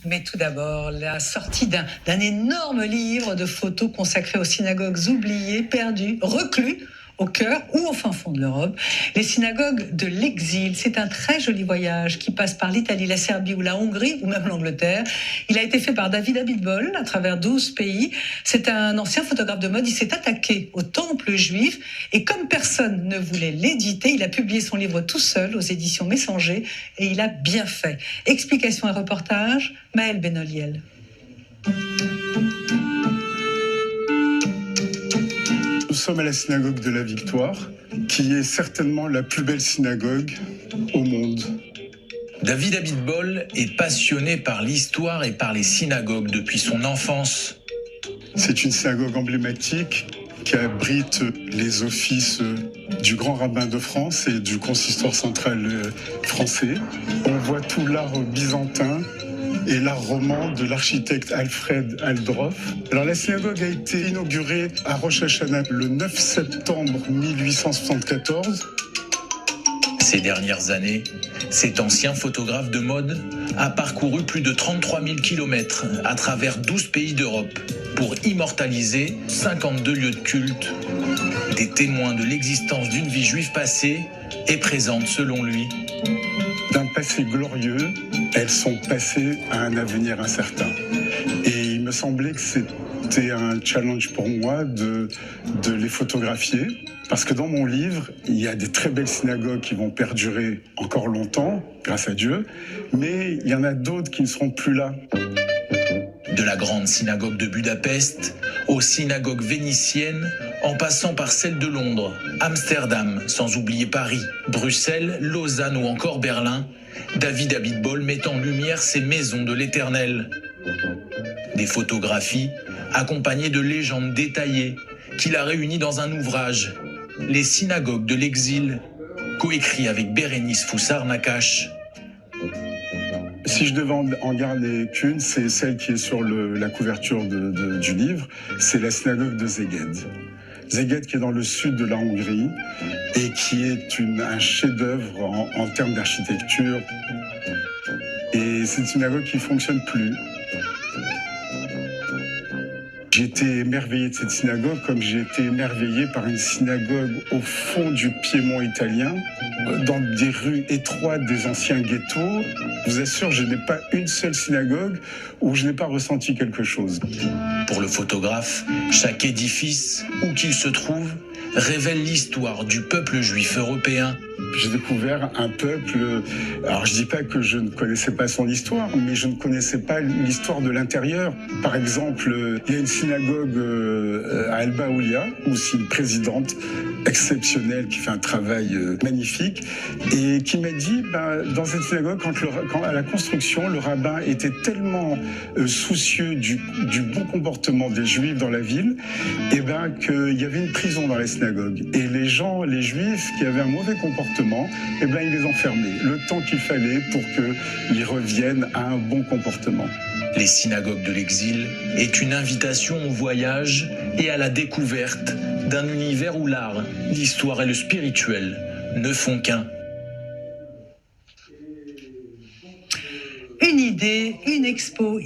Mais tout d'abord, la sortie d'un énorme livre de photos consacré aux synagogues oubliées, perdues, reclus au cœur ou au fin fond de l'Europe. Les synagogues de l'exil, c'est un très joli voyage qui passe par l'Italie, la Serbie ou la Hongrie ou même l'Angleterre. Il a été fait par David Abitbol à travers 12 pays. C'est un ancien photographe de mode. Il s'est attaqué au temple juif et comme personne ne voulait l'éditer, il a publié son livre tout seul aux éditions Messenger et il a bien fait. Explication et reportage, Maëlle Benoliel. Nous sommes à la synagogue de la Victoire, qui est certainement la plus belle synagogue au monde. David Abitbol est passionné par l'histoire et par les synagogues depuis son enfance. C'est une synagogue emblématique qui abrite les offices du grand rabbin de France et du consistoire central français. On voit tout l'art byzantin et l'art roman de l'architecte Alfred Aldroff. Alors la synagogue a été inaugurée à Rosh Hashanah le 9 septembre 1874. Ces dernières années, cet ancien photographe de mode a parcouru plus de 33 000 kilomètres à travers 12 pays d'Europe pour immortaliser 52 lieux de culte, des témoins de l'existence d'une vie juive passée et présente selon lui. D'un passé glorieux, elles sont passées à un avenir incertain. Et il me semblait que c'était un challenge pour moi de les photographier. Parce que dans mon livre, il y a des très belles synagogues qui vont perdurer encore longtemps, grâce à Dieu, mais il y en a d'autres qui ne seront plus là. De la grande synagogue de Budapest aux synagogues vénitiennes, en passant par celle de Londres, Amsterdam, sans oublier Paris, Bruxelles, Lausanne ou encore Berlin, David Abitbol met en lumière ces maisons de l'Éternel. Des photographies accompagnées de légendes détaillées qu'il a réunies dans un ouvrage, Les synagogues de l'exil, coécrit avec Bérénice Foussard-Nakache. Si je devais en garder qu'une, c'est celle qui est sur la couverture du livre, c'est la synagogue de Szeged. Szeged qui est dans le sud de la Hongrie et qui est un chef-d'œuvre en termes d'architecture. Et c'est une synagogue qui ne fonctionne plus. J'ai été émerveillé de cette synagogue comme j'ai été émerveillé par une synagogue au fond du Piémont italien, dans des rues étroites des anciens ghettos. Je vous assure, je n'ai pas une seule synagogue où je n'ai pas ressenti quelque chose. Pour le photographe, chaque édifice, où qu'il se trouve, révèle l'histoire du peuple juif européen. J'ai découvert un peuple, alors je dis pas que je ne connaissais pas son histoire, mais je ne connaissais pas l'histoire de l'intérieur. Par exemple, il y a une synagogue à Alba-Oulia, où c'est une présidente exceptionnelle qui fait un travail magnifique, et qui m'a dit, dans cette synagogue, quand à la construction, le rabbin était tellement soucieux du bon comportement des Juifs dans la ville, et qu'il y avait une prison dans la synagogue. Et les Juifs qui avaient un mauvais comportement, ils les enfermaient le temps qu'il fallait pour qu'ils reviennent à un bon comportement. Les synagogues de l'exil est une invitation au voyage et à la découverte d'un univers où l'art, l'histoire et le spirituel ne font qu'un. Une idée, une expo.